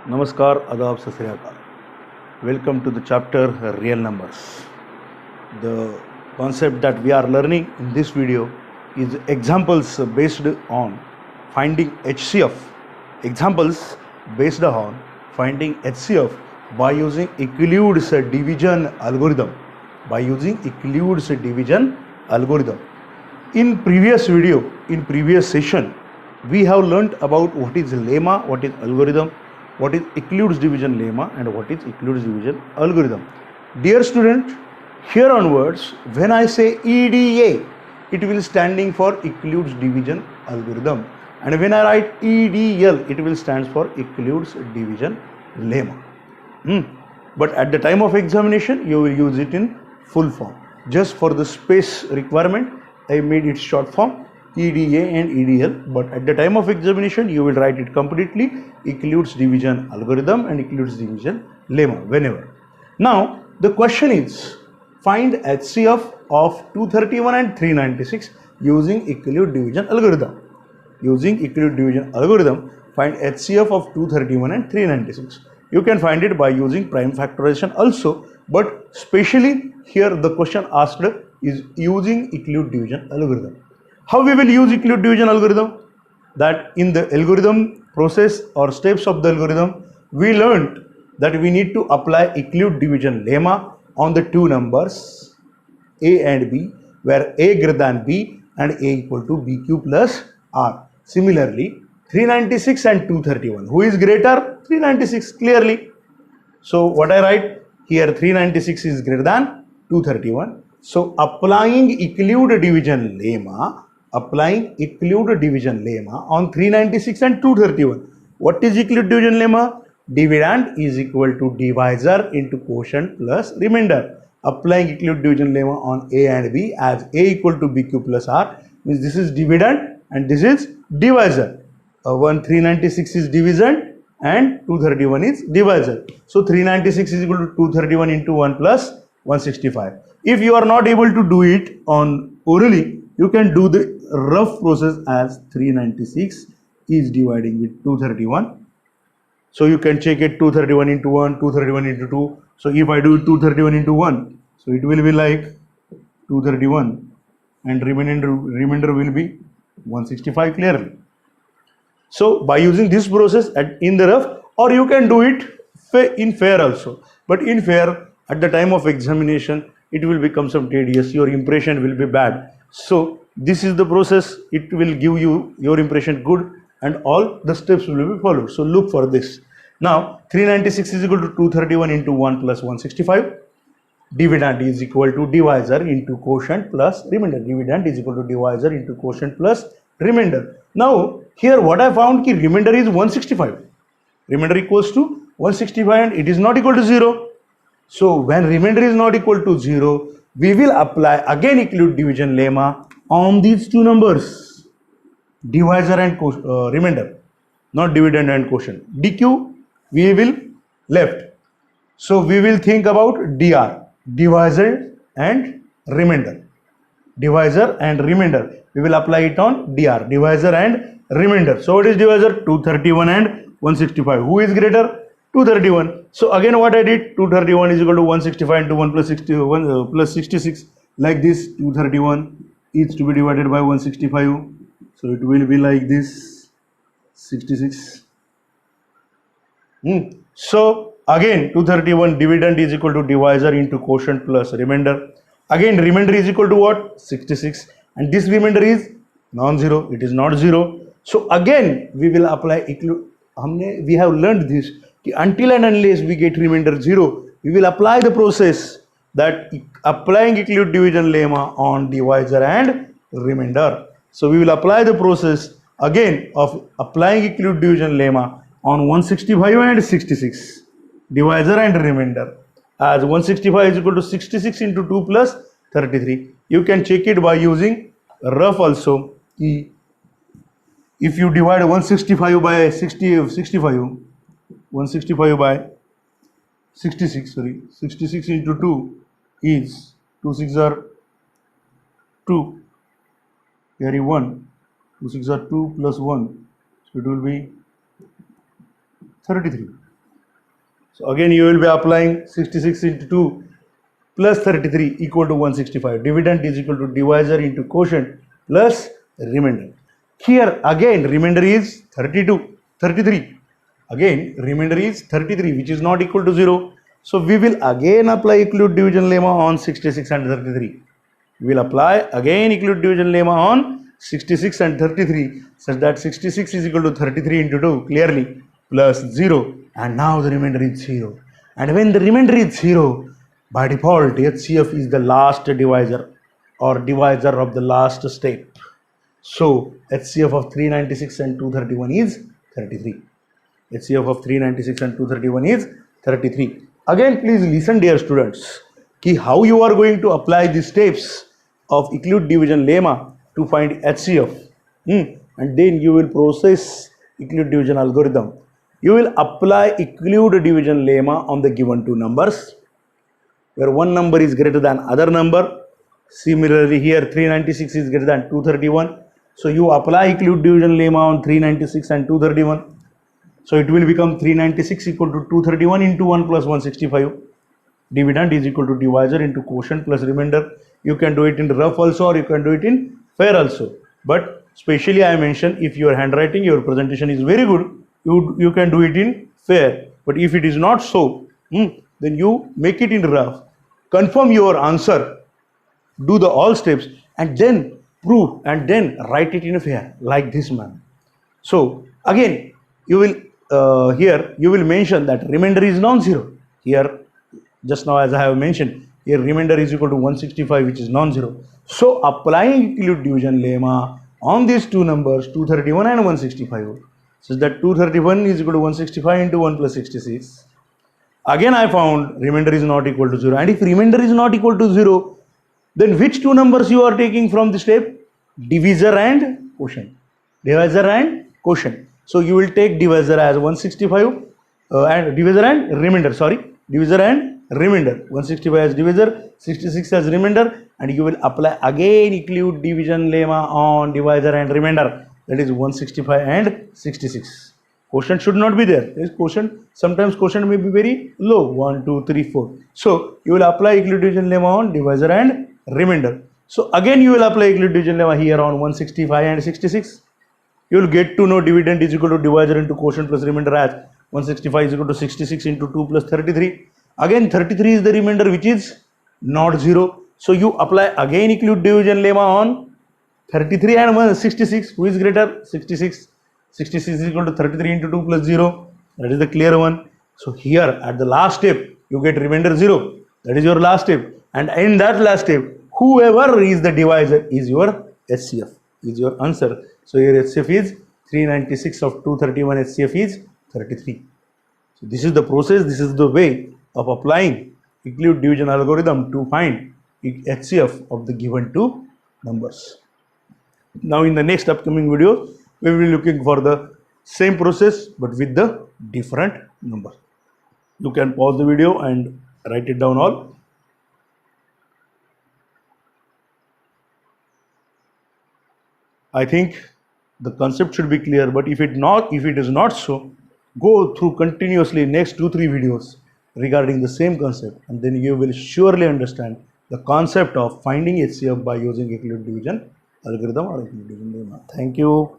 Namaskar, Adab, Sat Sri Akal. Welcome to the chapter Real Numbers. The concept that we are learning in this video is examples based on finding HCF. Examples based on finding HCF by using Euclid's division algorithm. In previous video, in previous session, we have learnt about what is lemma, what is algorithm, what is Euclid's division lemma, and what is Euclid's division algorithm. Dear student, here onwards, when I say EDA, it will standing for Euclid's division algorithm, and when I write EDL, it will stands for Euclid's division lemma. But at the time of examination, you will use it in full form. Just for the space requirement, I made it short form EDA and EDL, but at the time of examination you will write it completely Euclid's division algorithm and Euclid's division lemma whenever. Now the question is, find HCF of 231 and 396 using Euclid division algorithm. Using Euclid division algorithm, find HCF of 231 and 396. You can find it by using prime factorization also, but specially here the question asked is using Euclid division algorithm. How we will use Euclid division algorithm? That in the algorithm process or steps of the algorithm, we learned that we need to apply Euclid division lemma on the two numbers a and b, where a greater than b and a equal to bq plus r. Similarly, 396 and 231. Who is greater? 396 clearly. So what I write here, 396 is greater than 231. So applying Euclid division lemma on 396 and 231. What is Euclid division lemma? Dividend is equal to divisor into quotient plus remainder. Applying Euclid division lemma on a and b, as a equal to bq plus r, means this is dividend and this is divisor. 396 is division and 231 is divisor. So 396 is equal to 231 into 1 plus 165. If you are not able to do it on orally, you can do the rough process as 396 is dividing with 231. So you can check it 231 into 1, 231 into 2. So if I do 231 into 1, so it will be like 231 and remainder will be 165 clearly. So by using this process in the rough, or you can do it in fair also. But in fair, at the time of examination, it will become some tedious, your impression will be bad. So this is the process, it will give you your impression good and all the steps will be followed. So look for this. Now 396 is equal to 231 into 1 plus 165. Dividend is equal to divisor into quotient plus remainder. Dividend is equal to divisor into quotient plus remainder. Now here what I found ki remainder is 165. Remainder equals to 165 and it is not equal to 0. So when remainder is not equal to 0, we will apply again Euclid division lemma on these two numbers, divisor and remainder, not dividend and quotient. dq we will left. So we will think about dr, divisor and remainder. Divisor and remainder. We will apply it on dr, divisor and remainder. So what is divisor? 231 and 165. Who is greater? 231. So again what I did, 231 is equal to 165 into 1 plus 61 plus 66. Like this, 231 is to be divided by 165. So it will be like this, 66. So again 231 dividend is equal to divisor into quotient plus remainder. Again remainder is equal to what? 66. And this remainder is non-zero. It is not 0. So again we will apply we have learned this. Until and unless we get remainder 0, we will apply the process that applying Euclid division lemma on divisor and remainder. So we will apply the process again of applying Euclid division lemma on 165 and 66, divisor and remainder, as 165 is equal to 66 into 2 plus 33. You can check it by using rough also. If you divide 165 by 165 by 66, 66 into 2 is 2 6 are 2, carry 1, 2 6 are 2 plus 1, so it will be 33. So again you will be applying 66 into 2 plus 33 equal to 165. Dividend is equal to divisor into quotient plus remainder. Here again remainder is 33. Again remainder is 33, which is not equal to 0. So we will again apply Euclid division lemma on 66 and 33. We will apply again Euclid division lemma on 66 and 33 such that 66 is equal to 33 into 2 clearly plus 0, and now the remainder is 0. And when the remainder is 0, by default HCF is the last divisor or divisor of the last step. So HCF of 396 and 231 is 33. HCF of 396 and 231 is 33. Again, please listen, dear students, ki how you are going to apply the steps of Euclid division lemma to find HCF. And then you will process Euclid division algorithm. You will apply Euclid division lemma on the given two numbers, where one number is greater than other number. Similarly, here 396 is greater than 231. So you apply Euclid division lemma on 396 and 231. So it will become 396 equal to 231 into 1 plus 165. Dividend is equal to divisor into quotient plus remainder. You can do it in rough also, or you can do it in fair also. But specially I mentioned, if your handwriting, your presentation is very good, you can do it in fair. But if it is not so, then you make it in rough. Confirm your answer, do the all steps, and then prove, and then write it in a fair like this man. So again you will here you will mention that remainder is non-zero. Here just now as I have mentioned, here remainder is equal to 165, which is non-zero. So applying Euclid division lemma on these two numbers 231 and 165, so that 231 is equal to 165 into 1 plus 66. Again I found remainder is not equal to 0, and if remainder is not equal to 0, then which two numbers you are taking from the step? Divisor and quotient. Divisor and quotient. So you will take divisor as 165 and divisor and remainder, divisor and remainder. 165 as divisor, 66 as remainder, and you will apply again Euclid division lemma on divisor and remainder, that is 165 and 66. Quotient should not be there. Quotient, sometimes quotient may be very low, 1, 2, 3, 4. So you will apply Euclid division lemma on divisor and remainder. So again you will apply Euclid division lemma here on 165 and 66. You will get to know dividend is equal to divisor into quotient plus remainder as 165 is equal to 66 into 2 plus 33. Again 33 is the remainder, which is not 0. So you apply again Euclid division lemma on 33 and 166. Who is greater? 66. 66 is equal to 33 into 2 plus 0. That is the clear one. So here at the last step you get remainder 0. That is your last step. And in that last step, whoever is the divisor is your HCF, is your answer. So here HCF is 396 of 231, HCF is 33. So this is the process, this is the way of applying Euclid division algorithm to find HCF of the given two numbers. Now in the next upcoming video, we will be looking for the same process but with the different number. You can pause the video and write it down all. I think the concept should be clear, but if it is not so, go through continuously next 2-3 videos regarding the same concept, and then you will surely understand the concept of finding HCF by using Euclid division algorithm or Euclid division lemma. Thank you.